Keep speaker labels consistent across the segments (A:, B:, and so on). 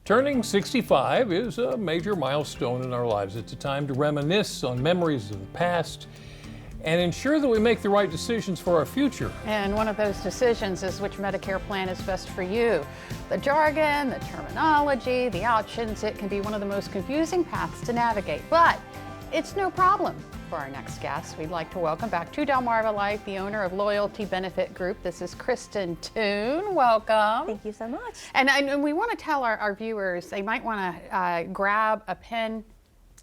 A: Turning 65 is a major milestone in our lives. It's a time to reminisce on memories of the past and ensure that we make the right decisions for our future.
B: And one of those decisions is which Medicare plan is best for you. The jargon, the terminology, the options, it can be one of the most confusing paths to navigate, but it's no problem. For our next guest, we'd like to welcome back to DelmarvaLife, the owner of Loyalty Benefit Group. This is Kristen Toon. Welcome.
C: Thank you so much.
B: And we want to tell our viewers they might want to grab a pen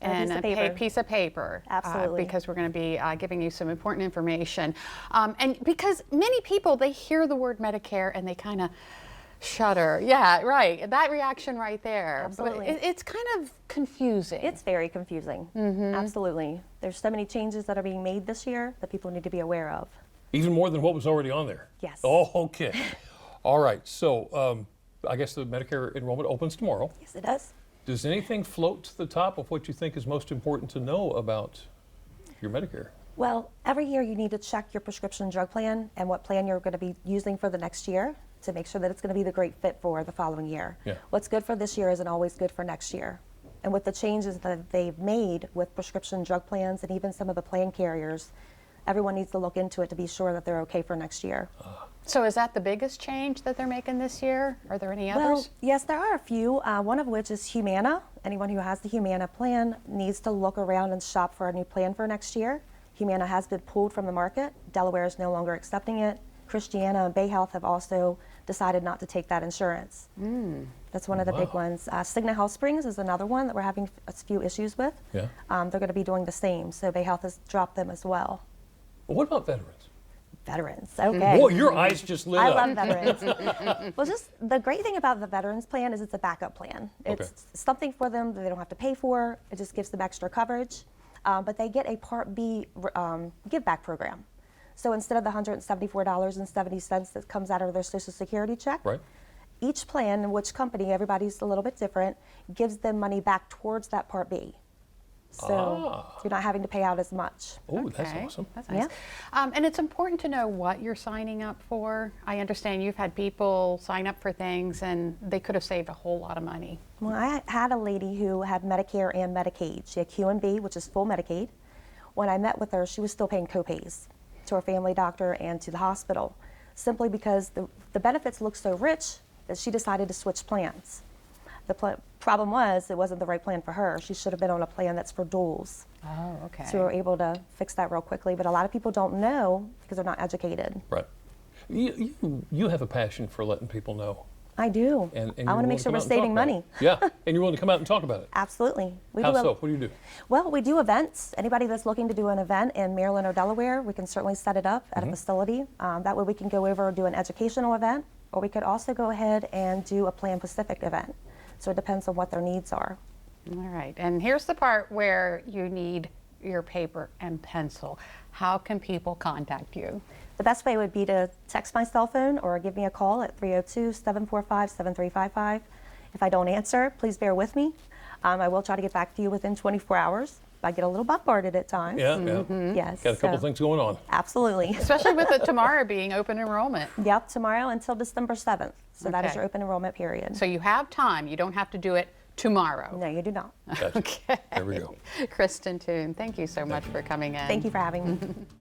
B: and a piece of paper.
C: Absolutely.
B: Because we're going to be giving you some important information. And because many people, they hear the word Medicare and they kind of shudder. Yeah, right. That reaction right there.
C: Absolutely.
B: But it's kind of confusing.
C: It's very confusing. Absolutely. There's so many changes that are being made this year that people need to be aware of.
A: Even more than what was already on there?
C: Yes.
A: Oh, okay. All right. So I guess the Medicare enrollment opens tomorrow.
C: Yes, it does.
A: Does anything float to the top of what you think is most important to know about your Medicare?
C: Well, every year you need to check your prescription drug plan and what plan you're going to be using for the next year to make sure that it's going to be the great fit for the following year.
A: Yeah.
C: What's good for this year isn't always good for next year. And with the changes that they've made with prescription drug plans and even some of the plan carriers, everyone needs to look into it to be sure that they're okay for next year.
B: So is that the biggest change that they're making this year? Are there any others?
C: Well, yes, there are a few, one of which is Humana. Anyone who has the Humana plan needs to look around and shop for a new plan for next year. Humana has been pulled from the market. Delaware is no longer accepting it. Christiana and BayHealth have also decided not to take that insurance. That's one of the big ones. Cigna Health Springs is another one that we're having a few issues with.
A: Yeah.
C: They're going to be doing the same, so BayHealth has dropped them as well.
A: Well, what about veterans?
C: Veterans, okay.
A: Boy, your eyes just lit
C: I
A: up.
C: love veterans. Well, just the great thing about the veterans plan is it's a backup plan. It's something for them that they don't have to pay for. It just gives them extra coverage. But they get a Part B give back program. So instead of the $174.70 that comes out of their Social Security check,
A: Right.
C: each plan, in which company, everybody's a little bit different, gives them money back towards that Part B. So you're not having to pay out as much.
A: Oh, that's awesome.
B: That's nice.
C: Yeah.
B: And it's important to know what you're signing up for. I understand you've had people sign up for things and they could have saved a whole lot of money.
C: Well, I had a lady who had Medicare and Medicaid. She had Q&B, which is full Medicaid. When I met with her, she was still paying copays to her family doctor and to the hospital, simply because the benefits looked so rich that she decided to switch plans. The problem was it wasn't the right plan for her. She should have been on a plan that's for duals.
B: Oh, okay.
C: So we were able to fix that real quickly, but a lot of people don't know because they're not educated.
A: Right. You have a passion for letting people know.
C: I do.
A: And
C: I want to make sure we're saving money.
A: Yeah, and you're willing to come out and talk about it.
C: Absolutely.
A: How so? What do you do?
C: Well, we do events. Anybody that's looking to do an event in Maryland or Delaware, we can certainly set it up at a facility. That way we can go over and do an educational event, or we could also go ahead and do a Plan Pacific event. So it depends on what their needs are.
B: All right. And here's the part where you need your paper and pencil. How can people contact you?
C: The best way would be to text my cell phone or give me a call at 302-745-7355. If I don't answer, please bear with me. I will try to get back to you within 24 hours. I get a little bombarded at times.
A: Yeah,
C: Yes.
A: Got a couple things going on.
C: Absolutely.
B: Especially with it tomorrow being open enrollment.
C: Yep, tomorrow until December 7th. So that is
B: Okay.
C: your open enrollment period.
B: So you have time. You don't have to do it tomorrow.
C: No, you do not.
A: Gotcha.
B: Okay.
A: There we go.
B: Kristen Toon, thank you so much for coming in.
C: Thank you for having me.